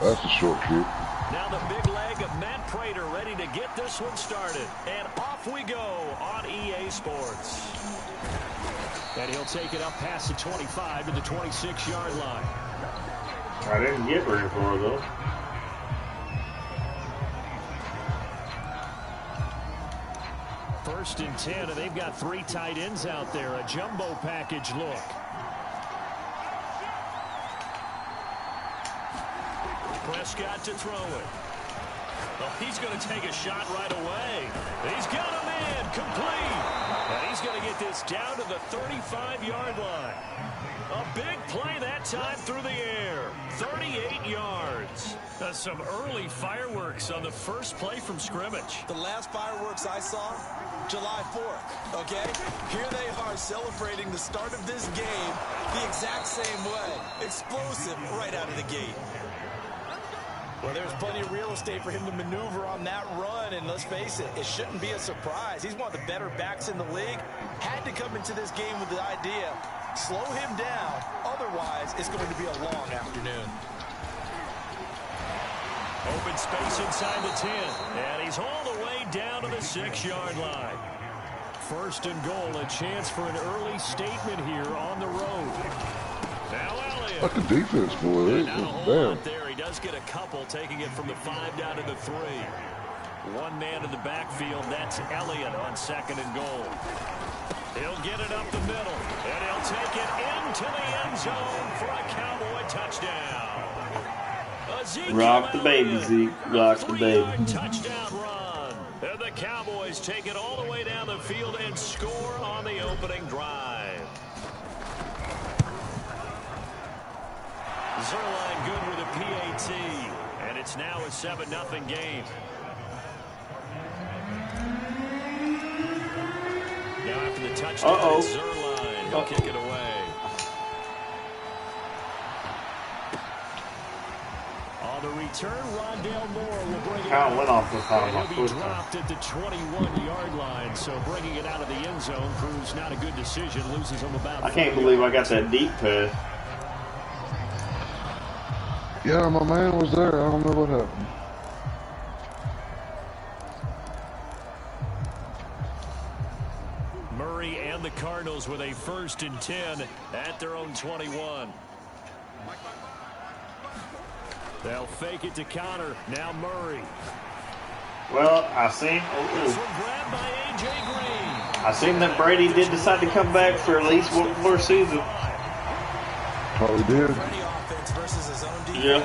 That's a short kick. Now the big leg of Matt Prater ready to get this one started. And off we go on EA Sports. And he'll take it up past the 25 to the 26-yard line. I didn't get very far, though. First and 10, and they've got 3 tight ends out there. A jumbo package look. Prescott to throw it. Oh, he's going to take a shot right away. He's got him in, complete. And he's going to get this down to the 35-yard line. A big play that time through the air. 38 yards. Some early fireworks on the first play from scrimmage. The last fireworks I saw, July 4th, okay? Here they are celebrating the start of this game the exact same way. Explosive right out of the gate. Well, there's plenty of real estate for him to maneuver on that run, and let's face it, it shouldn't be a surprise. He's one of the better backs in the league. Had to come into this game with the idea, slow him down, otherwise it's going to be a long afternoon. Open space inside the 10, and he's all the way down to the 6-yard line. First and goal, a chance for an early statement here on the road. Now Elliott. Like a defense, boy. Damn. There, he does get a couple, taking it from the 5 down to the 3. One man in the backfield, that's Elliott on 2nd and goal. He'll get it up the middle, and he'll take it into the end zone for a Cowboy touchdown. Rock the baby, Zeke. Rock the baby. Touchdown run. And the Cowboys take it all the way down the field and score on the opening drive. Zerline good with a PAT. And it's now a 7-0 game. Now after the touchdown, Zerline. He'll kick it away. On the return, Rondale Moore will bring it Kind of went off the side of my foot. foot. Dropped at the 21-yard line, so bringing it out of the end zone proves not a good decision. Loses him about. I can't believe I got that deep pass. Yeah, my man was there. I don't know what happened. Murray and the Cardinals with a 1st and 10 at their own 21. They'll fake it to counter. Now Murray. Well, I seen that Brady did decide to come back for at least one more season. Oh, he did. Yeah.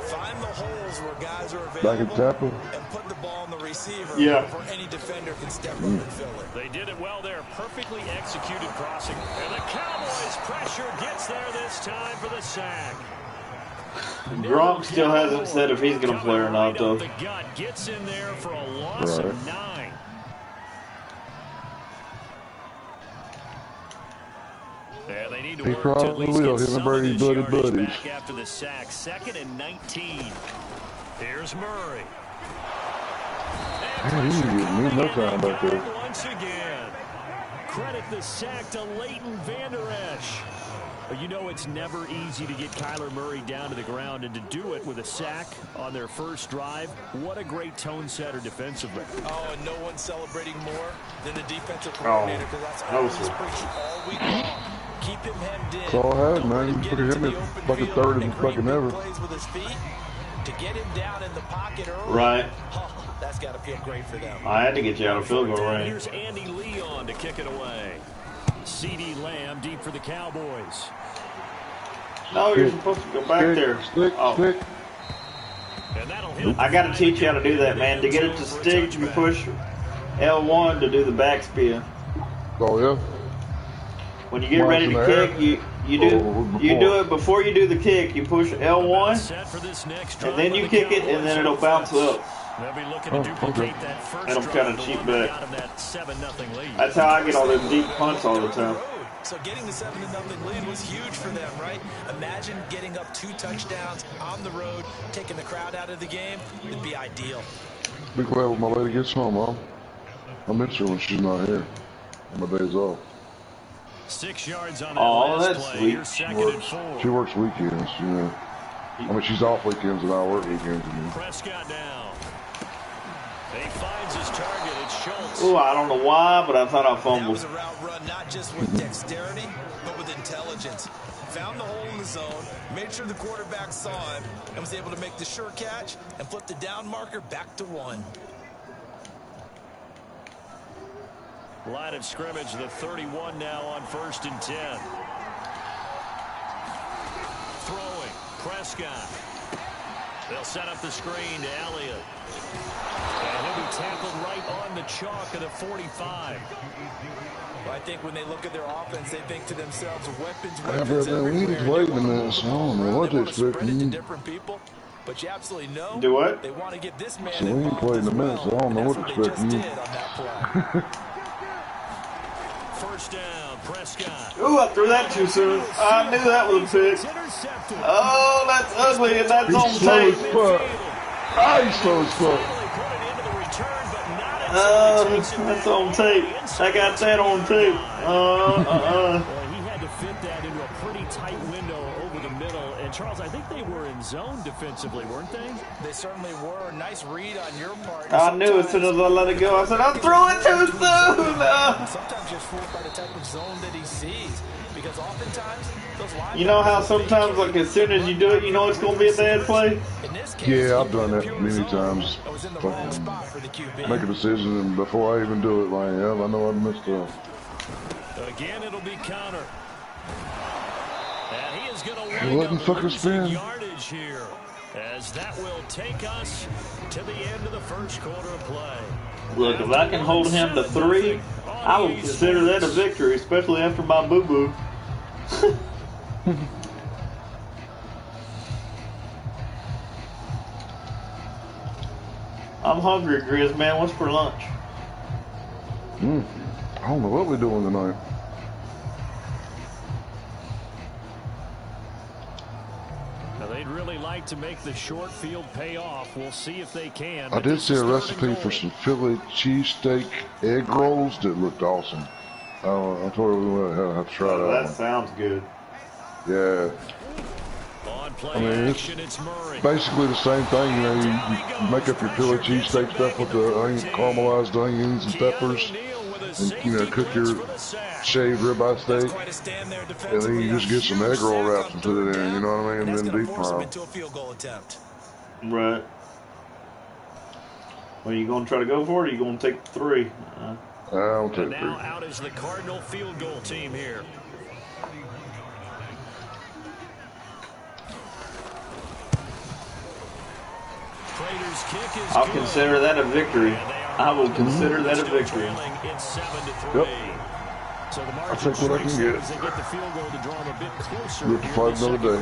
Find the holes where guys are Back in Tampa. and put the ball on the receiver before any defender can step up and fill it. They did it well there. Perfectly executed crossing. And the Cowboys pressure gets there this time for the sack. Gronk still hasn't said if he's going to play or not, though. The gut gets in there for a loss of 9. Yeah, they need to work to at least get some of this yardage back after the sack. 2nd and 19. Here's Murray. Once again. Credit the sack to Leighton Vander Esch. But you know it's never easy to get Kyler Murray down to the ground, and to do it with a sack on their first drive, what a great tone setter defensively. Oh, and no one's celebrating more than the defensive coordinator, because that's all he's preaching all week long. Keep him hemmed in. That's all I had, man. You put him in like a third and fucking ever. Plays with his feet to get him down in the pocket early. Right. Oh, that's got to feel great for them. I had to get you out of field goal range. Here's Andy Leon to kick it away. C.D. Lamb deep for the Cowboys. No, you're supposed to go back there. I got to teach you how to do that, man. To get it to stick, you push L1 to do the backspin. Oh, yeah? When you get ready to kick, you do it before you do the kick. You push L1, and then you kick it, and then it'll bounce up. They'll be looking to duplicate that first and I'm kind of cheap back. That 7-0 lead. That's how I get all those deep punts all the time. So getting the 7-0 lead was huge for them, right? Imagine getting up 2 touchdowns on the road, taking the crowd out of the game. It'd be ideal. Be glad when my lady gets home, Mom. I miss her when she's not here. On my days off. 6 yards on that last play. Sweet. Second and 4. She works weekends, you know. I mean, she's off weekends and I work weekends. Prescott now. He finds his target. It's Schultz. Oh, I don't know why, but I thought I fumbled. That was a route run, not just with dexterity, but with intelligence. Found the hole in the zone, made sure the quarterback saw him, and was able to make the sure catch and flip the down marker back to 1. Line of scrimmage, the 31 now on 1st and 10. Throwing, Prescott. They'll set up the screen to Elliott. And he'll be tackled right on the chalk of the 45. Well, I think when they look at their offense, they think to themselves, weapons everywhere. We played in this. I don't know what they expect. Different people, but you absolutely know. Do what? They want to get this man so we ain't played in a minute, so I don't know what to expect. First down, Prescott. Ooh, I threw that too soon. I knew that was a pick. Oh, that's ugly, and that's on tape. He's slow as fuck. That's on tape. I got that on tape. Well, he had to fit that into a pretty tight window over the middle. And Charles, I think they were in zone defensively, weren't they? They certainly were. Nice read on your part. I knew as soon as I let it go. I said, I'm throwing too soon. Sometimes just fooled by the type of zone that he sees. Because oftentimes, those you know how sometimes, like, as soon as you do it, you know it's going to be a bad play? Yeah, I've done that many times. Fucking make a decision, and before I even do it, like, yeah, I know I messed up. Again, it'll be counter. And he is going to letting fuckers spin. Yardage here, as that will take us to the end of the first quarter of play. Look, if I can hold him to 3, I will consider that a victory, especially after my boo-boo. I'm hungry, Grizz, man. What's for lunch? I don't know what we're doing tonight. Now, they'd really like to make the short field pay off. We'll see if they can. I did see a recipe for some Philly cheesesteak egg rolls that looked awesome. I told her we would have to try that. That sounds good. Yeah. I mean, it's basically the same thing. You know, you make up your Philly cheesesteak stuff with the caramelized onions and peppers, and you know, cook your shaved ribeye steak, and then you just get some egg roll wraps and put it in. You know what I mean? And then deep fry. Right. Well, you gonna try to go for it, or you gonna take 3? I'll take 3. Now out is the Cardinal field goal team here. I'll consider that a victory. I will consider that a victory. Yep. I'll take what I can get. We'll fight another day.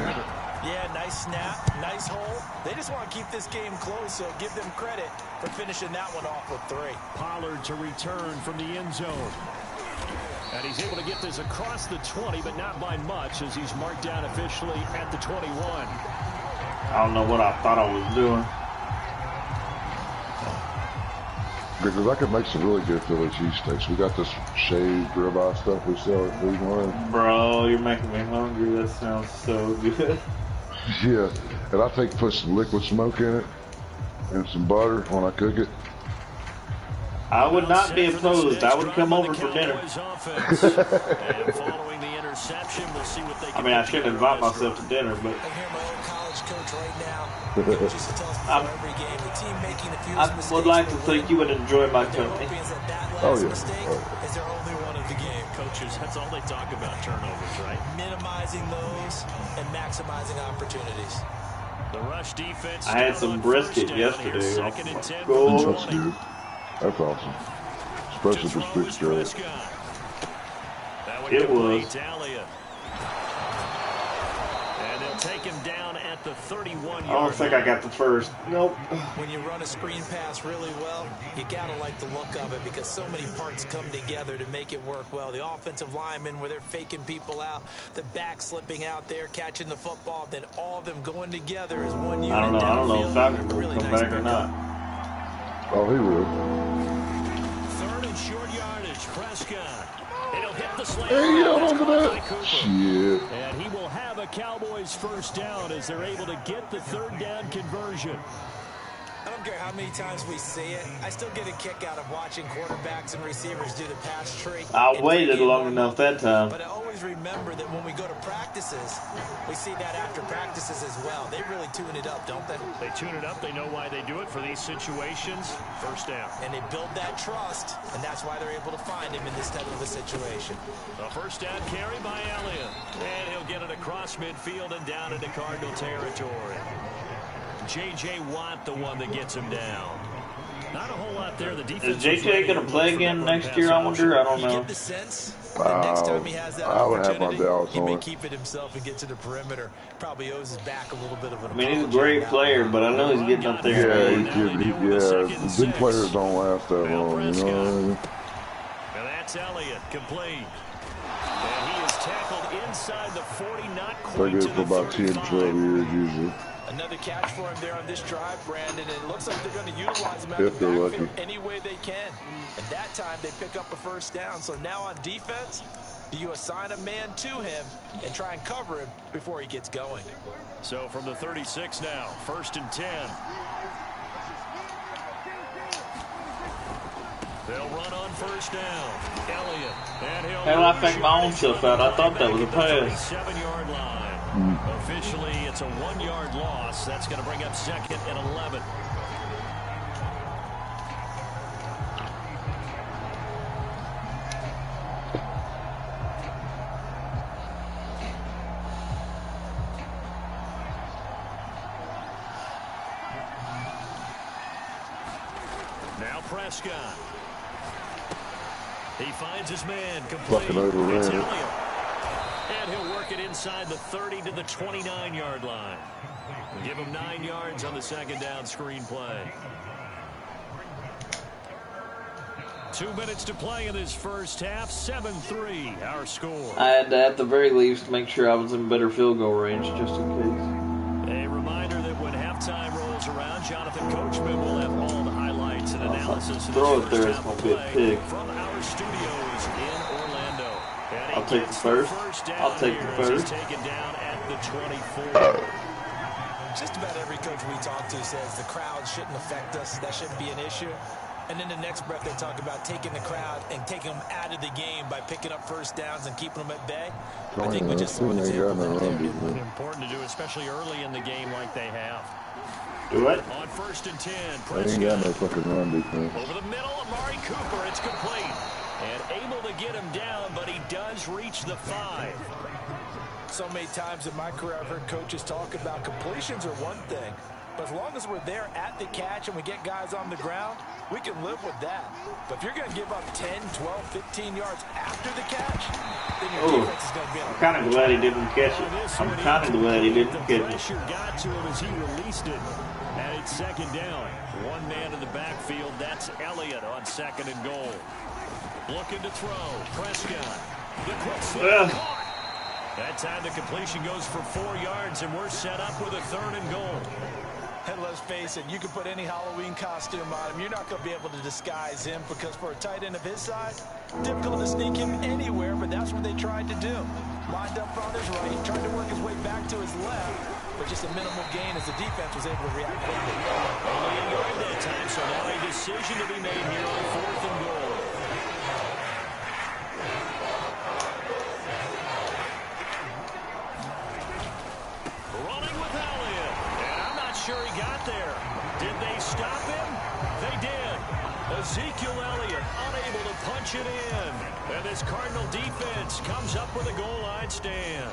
Yeah, nice snap, nice hole. They just want to keep this game close, so give them credit for finishing that one off with 3. Pollard to return from the end zone. And he's able to get this across the 20, but not by much, as he's marked down officially at the 21. I don't know what I thought I was doing. Because I could make some really good Philly cheesesteaks. We got this shaved ribeye stuff we sell at Food Line. Bro, you're making me hungry. That sounds so good. Yeah, and I put some liquid smoke in it and some butter when I cook it. I would not be opposed. I would come over for dinner. I mean, I shouldn't invite myself to dinner, but I would like to think you would enjoy my company. Oh, yeah. Coaches, that's all they talk about, turnovers, right? Minimizing those and maximizing opportunities. The rush defense. I had some brisket yesterday. That's good. That's awesome. Especially for stick straight. It was. And they'll take him down at the 31-yard I don't think I got the first. Nope. When you run a screen pass really well, you gotta like the look of it because so many parts come together to make it work well. The offensive linemen, where they're faking people out, the back slipping out there, catching the football, then all of them going together as one unit. I don't know if Falcon will come back or not. Oh, he would. 3rd and short yardage. Prescott. It'll hit the Hey, you don't do that. Shit. And he will have a Cowboys first down as they're able to get the third down conversion. I don't care how many times we see it. I still get a kick out of watching quarterbacks and receivers do the pass tree. I waited long enough that time. But I always remember that when we go to practices, we see that after practices as well. They really tune it up, don't they? They tune it up. They know why they do it for these situations. First down. And they build that trust, and that's why they're able to find him in this type of a situation. A first down carry by Elliott. And he'll get it across midfield and down into Cardinal territory. J.J. Watt, the one that gets him down. Not a whole lot there. The defense. Is J.J. going to play again next year, I wonder? I don't know. You get the sense that next time he has that opportunity, he may keep it himself and get to the perimeter. Probably owes his back a little bit of an apology. I mean, he's a great player, but I know he's getting up there. Yeah, big players don't last that long, you know. And that's Elliott, complete. And he is tackled inside the 40, not quite to the 35. They get for about 10, 12 years usually. Another catch for him there on this drive, Brandon. And it looks like they're going to utilize him out of the backfield any way they can. And that time they pick up a first down. So now on defense, do you assign a man to him and try and cover him before he gets going? So from the 36 now, 1st and 10. They'll run on first down. Elliott. And How do I think my own stuff out? I thought that was a pass. 7-yard line. Officially, it's a 1-yard loss. That's going to bring up 2nd and 11. Now Prescott. He finds his man. Fucking overran. And he'll work it inside the 30 to the 29-yard line. We'll give him 9 yards on the second down screen play. 2 minutes to play in this first half. 7-3, our score. I had to, at the very least, make sure I was in better field goal range, just in case. A reminder that when halftime rolls around, Jonathan Coachman will have all the highlights and analysis. Throw it there, it's going to be a pick. From our studios in Orlando. I'll take the first. I'll take the first. Taken down at the 24. Just about every coach we talk to says the crowd shouldn't affect us. That shouldn't be an issue. And then the next breath they talk about taking the crowd and taking them out of the game by picking up first downs and keeping them at bay. I think we just saw an example of that. Important to do, especially early in the game like they have. Do it. On 1st and 10, I ain't got no fucking run defense. Over the middle, Amari Cooper, it's complete. And able to get him down, but he does reach the 5. So many times in my career I've heard coaches talk about completions are one thing, but as long as we're there at the catch and we get guys on the ground, we can live with that. But if you're going to give up 10, 12, 15 yards after the catch, then your defense is going to be on. I'm kind of glad he didn't catch it. I'm kind of glad he didn't catch it. The pressure got to him as he released it. And it's second down. One man in the backfield. That's Elliott on 2nd and goal. Looking to throw. Prescott. The quick slip caught. That time the completion goes for 4 yards, and we're set up with a 3rd and goal. And let's face it, you can put any Halloween costume on him. You're not going to be able to disguise him because for a tight end of his size, difficult to sneak him anywhere, but that's what they tried to do. Lined up on his right, tried to work his way back to his left, but just a minimal gain as the defense was able to react quickly. Only a yard that time, so now a decision to be made here on 4th and goal. Running with Elliott, and I'm not sure he got there. Did they stop him? They did. Ezekiel Elliott unable to punch it in. And this Cardinal defense comes up with a goal line stand.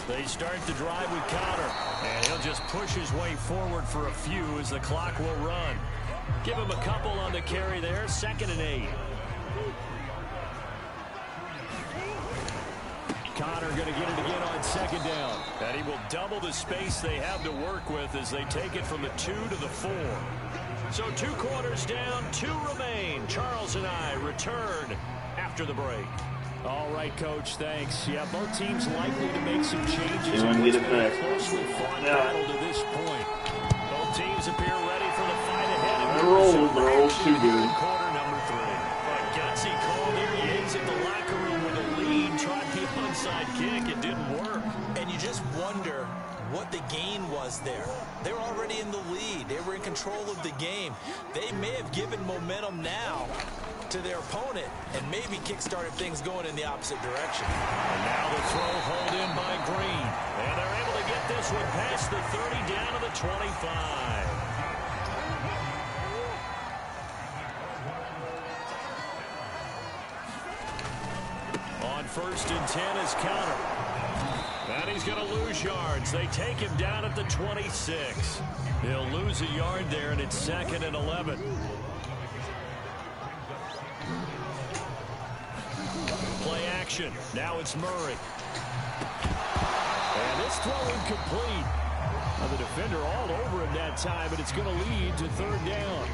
They start the drive with Connor, and he'll just push his way forward for a few as the clock will run. Give him a couple on the carry there, 2nd and 8. Connor going to get it again on 2nd down. And he will double the space they have to work with as they take it from the 2 to the 4. So 2 quarters down, 2 remain. Charles and I return after the break. All right, Coach, thanks. Yeah, both teams likely to make some changes. You want to get it back. Closely fought battle to this point. Both teams appear ready for the fight ahead. rolling, but rolls too good. Quarter number 3. A gutsy call there. He exit the locker room with a lead. Tried the onside kick. It didn't work. And you just wonder what the gain was there. They were already in the lead. They were in control of the game. They may have given momentum now to their opponent and maybe kick-started things going in the opposite direction. And now the throw hauled in by Green. And they're able to get this one past the 30 down to the 25. On 1st and 10 is Counter. And he's going to lose yards. They take him down at the 26. He'll lose a yard there, and it's 2nd and 11. Play action. Now it's Murray. And this throw incomplete. Now the defender all over him that time, but it's going to lead to 3rd down.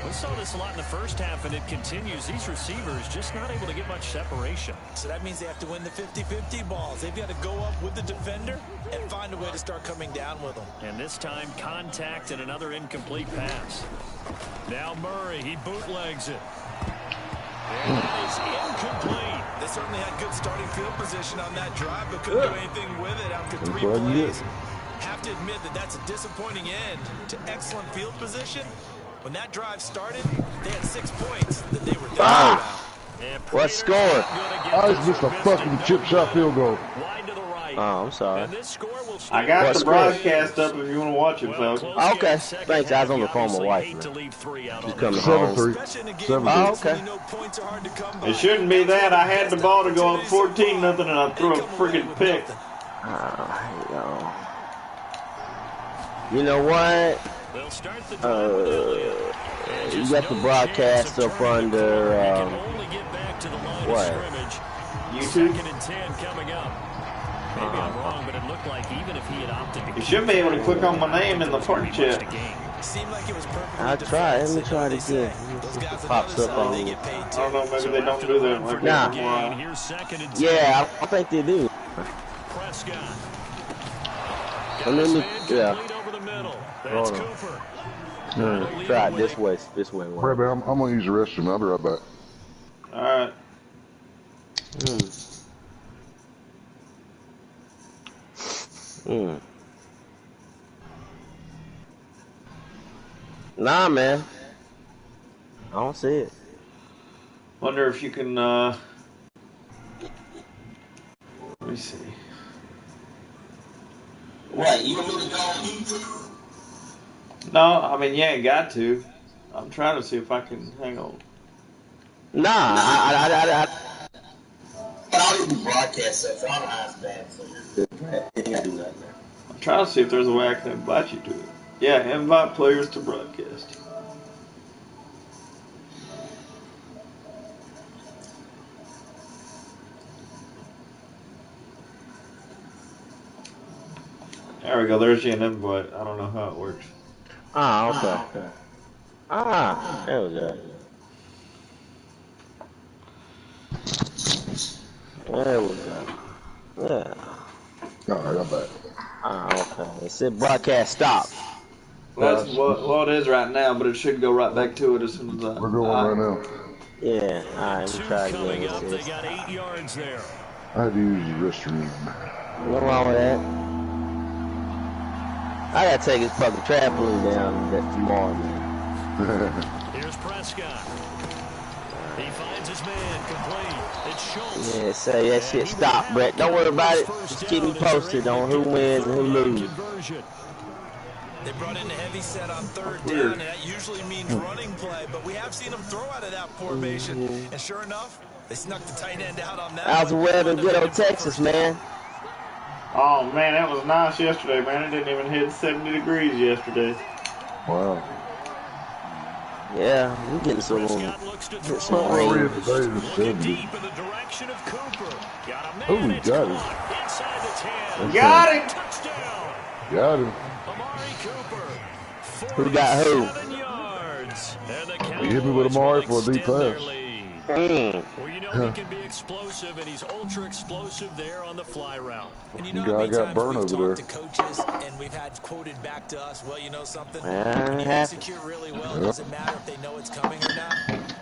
We saw this a lot in the first half, and it continues. These receivers just not able to get much separation. So that means they have to win the 50-50 balls. They've got to go up with the defender and find a way to start coming down with them. And this time, contact and another incomplete pass. Now Murray, he bootlegs it. And that is incomplete. They certainly had good starting field position on that drive, but couldn't do anything with it after 3 plays. Have to admit that that's a disappointing end to excellent field position. When that drive started, they had 6 points that they were thinking about. What score? I just missed a fucking chip shot field goal. Oh, I'm sorry. I got the broadcast up if you want to watch it, folks. Okay, thanks. I was on the phone with my wife, man. She's coming home. 7-3. Oh, okay. It shouldn't be that. I had the ball to go up 14-0, and I threw a friggin' pick. You know what? You got the broadcast up under what? YouTube? Maybe I'm wrong, but it looked like even if he had opted to, you should be able to click on my name in the party chat. I'll try. Let me try it again. It pops up on me. I don't know. Maybe they don't do that. Like nah. Yeah, I think they do. And then yeah. Hold on. Try it this way. This way. Brad, I'm gonna use the restroom. I'll be right back. All right. Nah, man. I don't see it. Wonder if you can. Let me see. What? You want me to go on YouTube? No, I mean you ain't got to. I'm trying to see if I can. Hang on. Nah, I But I don't even broadcast stuff. So I'm eyes bad. So you can't do that, man. I'm trying to see if there's a way I can invite you to it. Yeah, invite players to broadcast. There we go. There's your invite. I don't know how it works. Ah, okay. Ah, there we go. There we go. Yeah. Alright, I'm back. Ah, okay. It said broadcast stop. Well, that's what it is right now, but it should go right back to it as soon as I... We're going right now. Yeah, alright, we'll try again. They got 8 yards there. I had to use the restroom. Nothing wrong with that. I gotta take his fucking trampoline down tomorrow, man. Here's Prescott. He finds his man complete. It's Schultz. Yeah, say that shit. Stop, Brett. Don't worry about it. Just keep me posted on who wins and who loses. They brought in a heavy set on 3rd down, and that usually means running play, but we have seen them throw out of that formation. And sure enough, they snuck the tight end out on that. How's the weather in good old Texas, man? Oh, man, that was nice yesterday, man. It didn't even hit 70 degrees yesterday. Wow. Yeah, we're getting some rain. Oh, we got him. Got him! Got him. Who got who? He hit me with Amari for a deep pass. Well, you know he can be explosive, and he's ultra explosive there on the fly route. And you know how many times we've talked to coaches and we've had quoted back to us, well, you know something? When you execute really well, it doesn't matter if they know it's coming or not.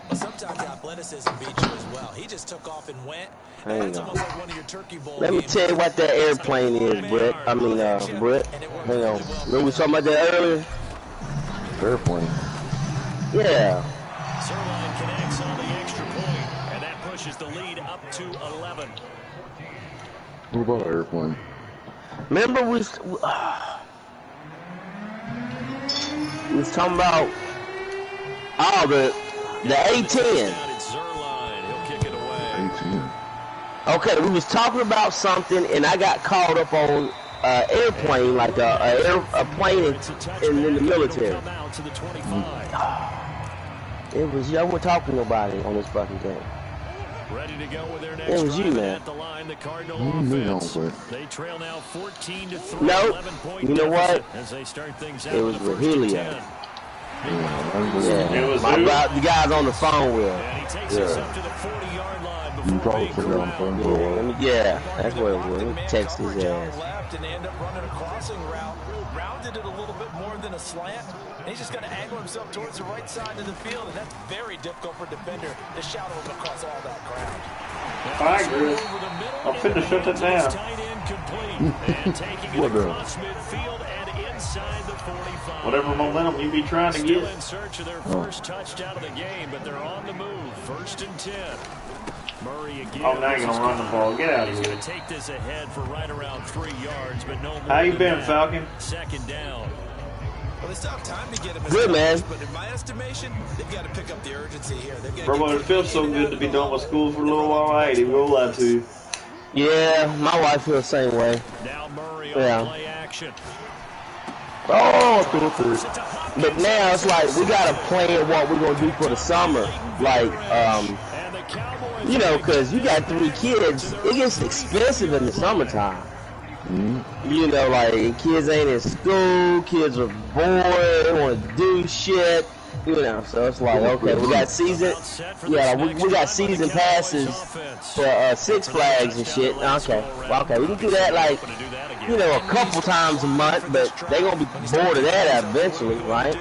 But sometimes athleticism beats you as well. He just took off and went. And that's almost like one of your Turkey Bowl Let me tell you what that airplane is, Brett. I mean, Brett. Hang on. Remember we talking about that earlier? Airplane. Yeah. Zerline connects on the extra point, and that pushes the lead up to 11. What about airplane? Remember we was talking about the A-10. Okay, we was talking about something, and I got caught up on airplane, like a plane in the military. It was y'all were talking about it on this fucking game. Ready to go with their next it was you, man. At the line, the Cardinal offense. They trail now 14-3. Nope. You know what? As they start things out it was Rahilio. Yeah. The guy's on the phone with him. And he takes us up to the 40-yard line You probably put it on the phone. That's what it was. Let me text his ass. Left and end up running a crossing route. Rounded it a little bit more than a slant. And he's just going to angle himself towards the right side of the field. And that's very difficult for a defender to shadow him across all that ground. I agree. I'll finish shut that down. What the? Whatever momentum you be trying to get. In search of their first touchdown of the game, but they're on the move. 1st and 10. Murray again. Oh, now you're going to run the ball. Get out of here. He's going to take this ahead for right around 3 yards, but no more. How you been, Falcon? 2nd down. Well, they still have time to get him. Good, man. But in my estimation, they've got to pick up the urgency here. Bro, it feels so good to be done with school for a little while. I ain't even gonna lie to you. Yeah, my wife feels the same way. Now Murray on play action. Oh, but now it's like we gotta plan what we're gonna do for the summer. Like, you know, cause you got 3 kids, it gets expensive in the summertime. You know, like kids ain't in school, kids are bored, they want to do shit. You know, so it's like, okay, we got season, we got season passes for Six Flags and shit. Okay, well, okay, we can do that like, you know, a couple times a month, but they gonna be bored of that eventually, right?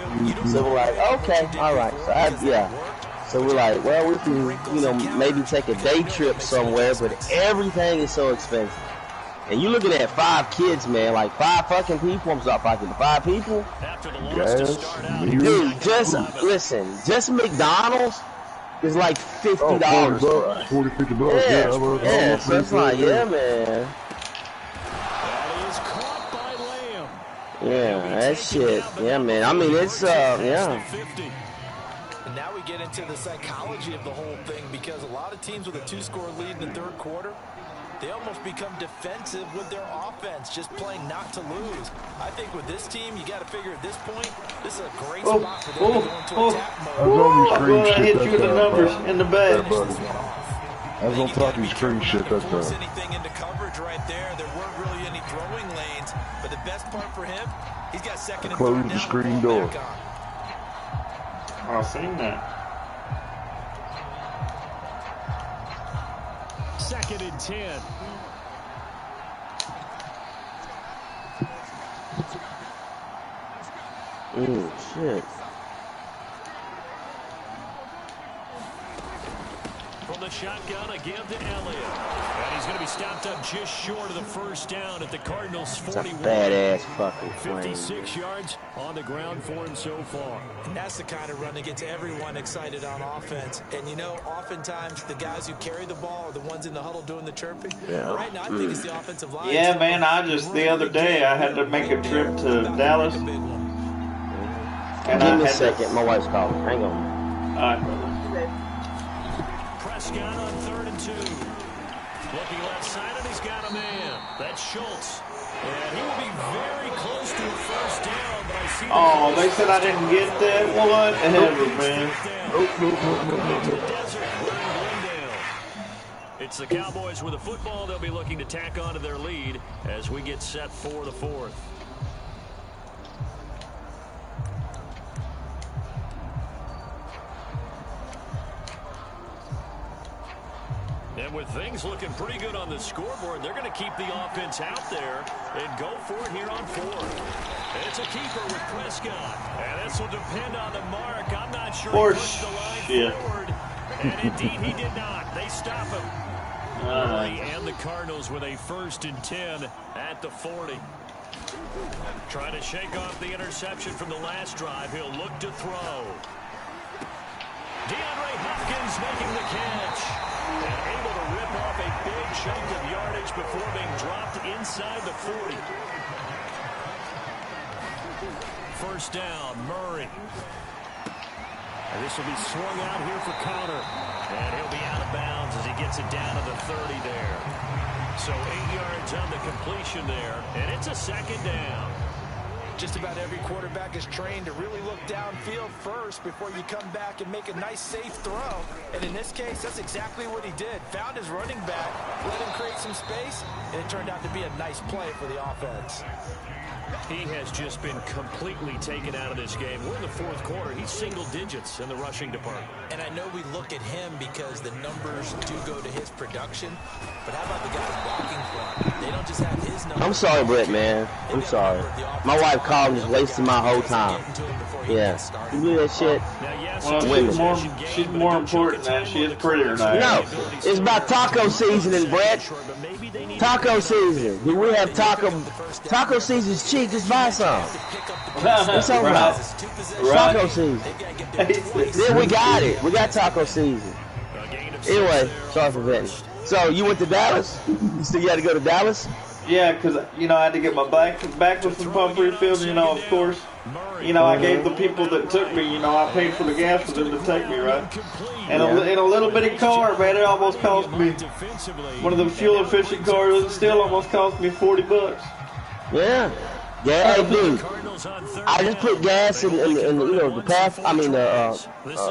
So we're like, okay, all right, so so we're like, well, we can, you know, maybe take a day trip somewhere, but everything is so expensive. And you're looking at 5 kids, man, like 5 fucking people. I'm sorry, 5 people. Yes. Dude, just listen, just McDonald's is like $50. $40, $50. Yeah, so it's like, yeah, man. Yeah, that shit. Yeah, man. I mean, it's yeah. And now we get into the psychology of the whole thing, because a lot of teams with a 2-score lead in the 3rd quarter, they almost become defensive with their offense, just playing not to lose. I think with this team, you got to figure at this point, this is a great spot for them to go into attack mode. I'm going to hit you with the numbers in the back. I was on top of your screen shit that time. Anything into coverage right there. There weren't really any throwing lanes, but the best part for him, he's got 2nd and 3rd down. Close the screen door. I've seen that. 2nd and 10. Oh, shit. From the shotgun, a give to Elliott. And he's going to be stopped up just short of the 1st down at the Cardinals' 41. Badass fucking 56 yards on the ground for him so far. And that's the kind of run that gets everyone excited on offense. And, you know, oftentimes the guys who carry the ball are the ones in the huddle doing the chirping. Yeah. Right now, I think it's the offensive line. Yeah, man, the other day, I had to make a trip to Dallas. And give me a second. My wife's calling. Hang on. All right, brother. Prescott on 3rd and 2. Looking left side, and he's got a man. That's Schultz. And he will be very close to a 1st down, but I see... Oh, they said I didn't get that one. Ever, man. It's the Cowboys with the football. They'll be looking to tack on to their lead as we get set for the 4th. And with things looking pretty good on the scoreboard, they're going to keep the offense out there and go for it here on fourth. It's a keeper with Prescott. And this will depend on the mark. I'm not sure he pushed the line forward. And indeed, he did not. They stop him. And the Cardinals with a 1st and 10 at the 40. Trying to shake off the interception from the last drive. He'll look to throw. DeAndre Hopkins making the catch. And able to rip off a big chunk of yardage before being dropped inside the 40. First down, Murray. And this will be swung out here for Counter. And he'll be out of bounds as he gets it down to the 30 there. So 8 yards on the completion there. And it's a 2nd down. Just about every quarterback is trained to really look downfield first before you come back and make a nice, safe throw. And in this case, that's exactly what he did. Found his running back, let him create some space, and it turned out to be a nice play for the offense. He has just been completely taken out of this game. We're in the 4th quarter. He's single digits in the rushing department. And I know we look at him because the numbers do go to his production. But how about the guys walking front? They don't just have his numbers. I'm sorry, Brett, man. I'm sorry. My wife called and just wasted my whole time. Yeah. You do that shit? Well, she's more important than she is prettier now. No, it's about taco seasoning, Brett. Taco seasoning. Do we have taco season's cheap? Just buy some. It's all right. Taco season. Then we got it. We got taco season. Anyway, sorry for venting. So you went to Dallas? You still got to go to Dallas? Yeah, because, I had to get my back with some pump refills, of course. I gave the people that took me, I paid for the gas for them to take me, right? And in a little bitty car, man, it almost cost me, one of the fuel-efficient cars, it still almost cost me $40. Yeah. Yeah, hey, dude. I just put gas in the path. I mean, what is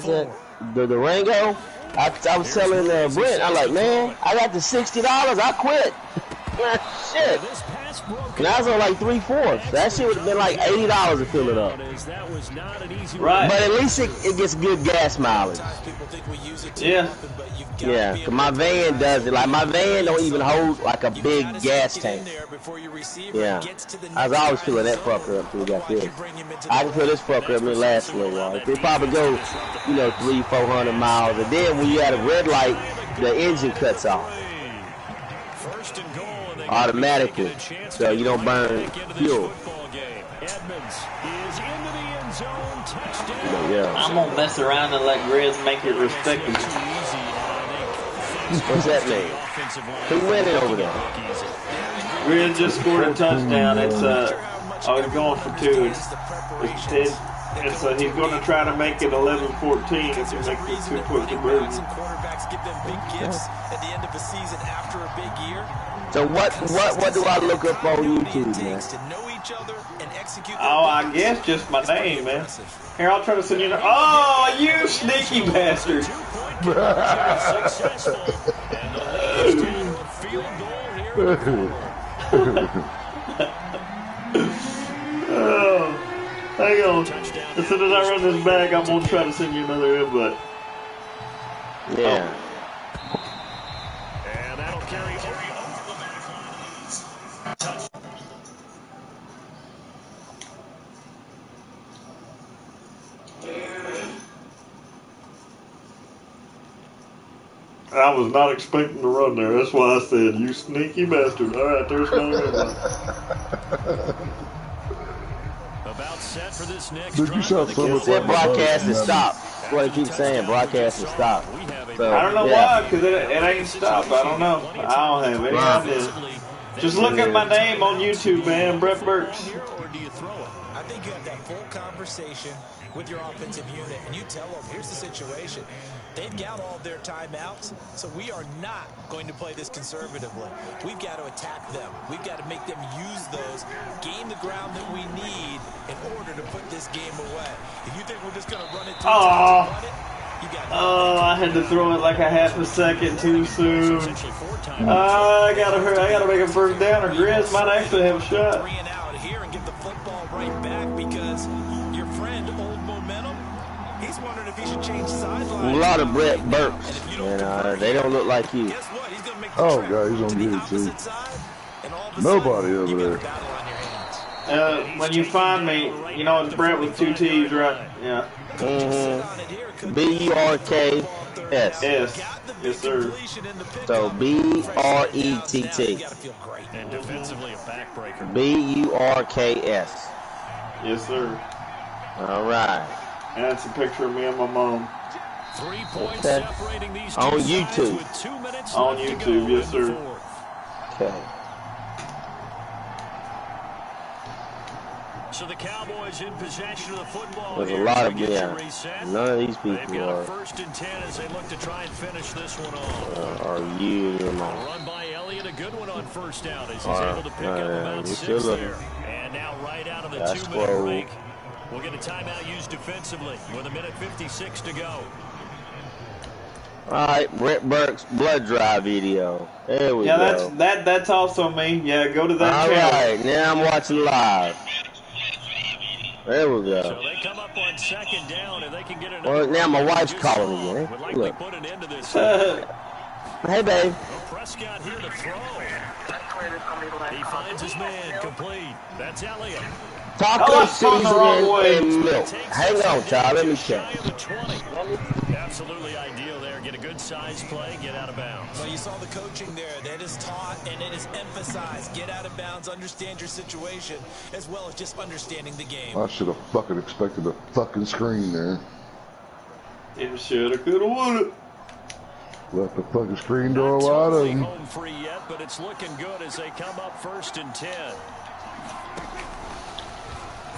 that? The Rango. I was telling Brent, I'm like, man, I got the $60. I quit. Shit. And I was on like 3/4. That shit would have been like $80 to fill it up. Right. But at least it gets good gas mileage. Yeah. Yeah, because my van does it. Like, my van don't even hold like a big gas tank. Yeah. I was always filling that fucker up till we got this. I can fill this fucker up and it lasts a little while. It probably go, 300-400 miles. And then when you at a red light, the engine cuts off automatically, so you don't burn fuel. Yeah. I'm gonna mess around and let Grizz make it respectable. What's that mean? Who winning over there? Grizz just scored a touchdown. It's he's going for 2. He's going to try to make it 11-14 if he makes these 2 quick conversions. So what do I look up on YouTube, man? Oh, I guess just my name, man. Here, I'll try to send you. Oh, you sneaky bastard! Oh, hang on. As soon as I run this back, I'm gonna try to send you another invite. Yeah. And that'll carry over. I was not expecting to run there. That's why I said, you sneaky bastard. All right, there's no invite. About set for this next drive. Broadcast is stopped. That's what I keep saying. Broadcast is stopped. So, I don't know why, because it ain't stopped. I don't know. I don't have any idea. Just look at my name on YouTube, man. Brett Burks. I think you have that full conversation with your offensive unit, and you tell them, here's the situation. They've got all of their timeouts, so we are not going to play this conservatively. We've got to attack them. We've got to make them use those, gain the ground that we need in order to put this game away. If you think we're just going to run it through I had to throw it like a half a second too soon. I gotta hurry. I gotta make a first down, or Grizz might actually have a shot. Out here and get the football right back because your friend, Old Momentum, he's wondering if he should change sidelines. A lot of Brett Burks, and they don't look like you. Guess what? He's gonna make Oh, the God, he's on to the good, too. opposite side, and all of a Nobody sudden, over you got there. a battle on your hands. When you find me, you know it's Brett with 2 T's, right? Yeah. B-U-R-K-S. S. Yes, sir. So B-R-E-T-T. And defensively a backbreaker. B-U-R-K-S. Yes, sir. All right. And that's a picture of me and my mom. 3 points Okay. separating these two On sides YouTube. with 2 minutes On left to YouTube, go yes, in the sir. fourth. Okay. So the Cowboys in possession of the football. There's a here lot as of they get yeah. you reset. None of these They've people got a are 1st and 10 as they look to try and finish this one off. you. A run by Elliott, a good one on 1st down as he's Alright, able to pick up about you 6 still there. And now right out of the That's 2-minute slow. break, we'll get a timeout used defensively with 1:56 to go. All right, Brett Burke's blood drive video. There we go. That's also me. Yeah, go to that All channel. right, now I'm watching live. There we go. So they come up on 2nd down and they can get another. Well, now my wife's Just calling again. would likely Look. put an end to this. Hey, babe. Well, Prescott here to throw. He finds his man complete. That's Elliott. Taco that's going the wrong way. seasoning and milk. Hang on, child. Let me check. Shy of the 20. Absolutely ideal there. Get a good size play, get out of bounds. Well, you saw the coaching there. That is taught and it is emphasized. Get out of bounds, understand your situation, as well as just understanding the game. I should have fucking expected a fucking screen there. It shoulda, coulda, woulda. Left the fucking screen door Not wide totally open. home free yet, but it's looking good as they come up 1st and 10.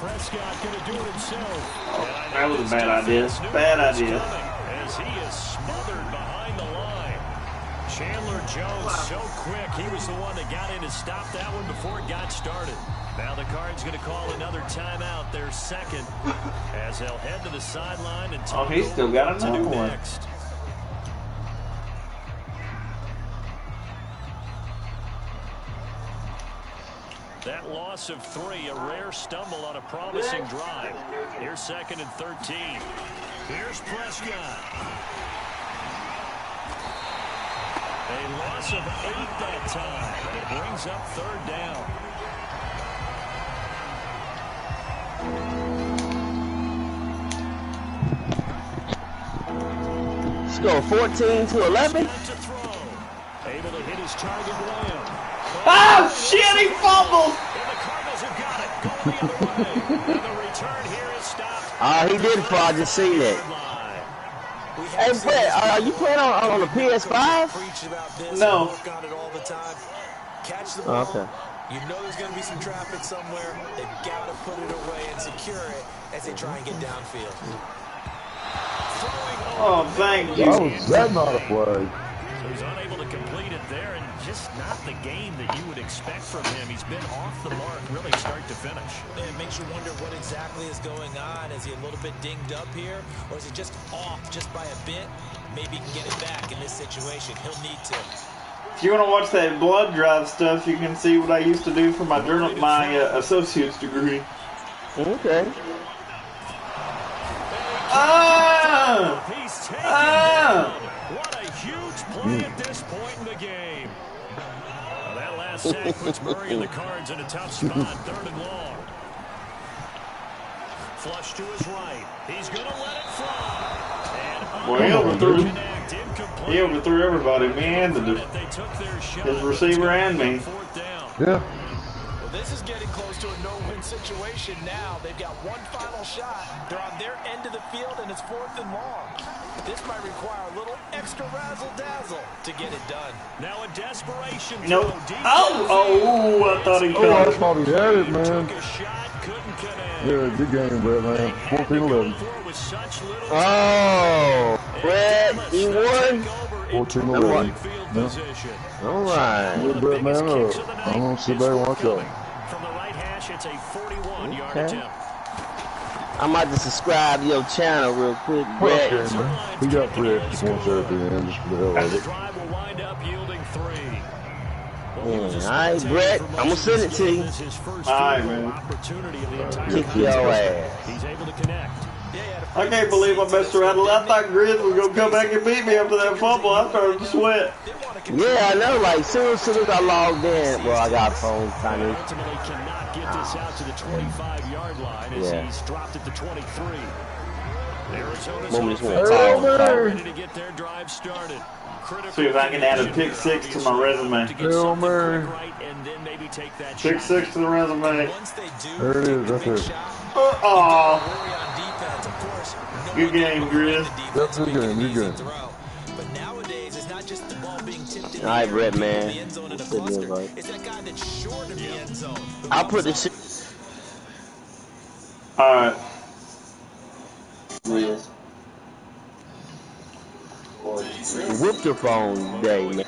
Prescott going to do it himself. That was a bad idea. Bad idea. As he is smothered behind the line. Chandler Jones so quick. He was the one that got in to stop that one before it got started. Now the Cards going to call another timeout, their 2nd, as they'll head to the sideline and talk he's still got to do another one. next. That loss of 3, a rare stumble on a promising drive. Here's 2nd and 13. Here's Prescott. A loss of 8 that time. It brings up 3rd down. Let's go 14 to 11. Prescott to throw. Able to hit his target Lamb. Oh, shit, he fumbled! And the Cardinals have got it going the other way. And the return here is stopped. He did fall. I just seen it. Hey, Brett, are you playing on the PS5? Preach about this. No. Work on it all the time. Catch the ball. Okay. You know there's going to be some traffic somewhere. They've got to put it away and secure it as they try and get downfield. Oh, thank you. How was that not a play? He's unable to complete it there, and just not the game that you would expect from him. He's been off the mark, really start to finish. It makes you wonder what exactly is going on. Is he a little bit dinged up here, or is he just off just by a bit? Maybe he can get it back in this situation. He'll need to. If you want to watch that blood drive stuff, you can see what I used to do for my associate's degree. Okay. He's taken down. What a huge play at this point in the game. Well, that last sack puts Murray and the Cards in a tough spot, 3rd and long. Flush to his right. He's going to let it fly. And Boy, he incomplete. overthrew everybody, man. They took their shot. His receiver and me. 4th down. Yeah. Well, this is getting close to a no-win situation now. They've got one final shot. They're on their end of the field, and it's 4th and long. This might require a little extra razzle-dazzle to get it done. Now a desperation Nope. throw deep Oh, I thought he Oh, I caught it. thought he had it, man. took a shot, couldn't connect. Yeah, good game, Brett, man. 14-11. With such little Oh, Brett, you won. 14-11. position. All right. Good, Brett, man. I'm going to sit back and watch that. From the right hash, it's a 41-yard Okay. attempt. I might just subscribe to your channel real quick, Brett. Okay, man. He got 3 extra points there at the end, just for the hell of The it. drive will wind up yielding 3. All right, Brett, I'm going to send it to you. All right, man. Opportunity of the entire Kick your ass. He's able to connect. Yeah, he had a I can't believe I messed around. I thought Grizz was going to come back and beat me after that fumble. I started to sweat. Yeah, I know. Like, soon as I logged in, well, I got a phone kind of. Ultimately cannot get this out to the 25-yard line as he's dropped at the 23. Arizona's ready to get their drive started. See if I can add a pick 6 to my resume. Pick 6 to the resume. There it is, right there. Good game, Grizz. That's a good game, good game. But nowadays, it's not just the ball being tipped in the Alright, Brett, man. end zone and a cluster. It's that guy that's short of the end zone. I'll put this shit. Alright. Whoop your phone today, man.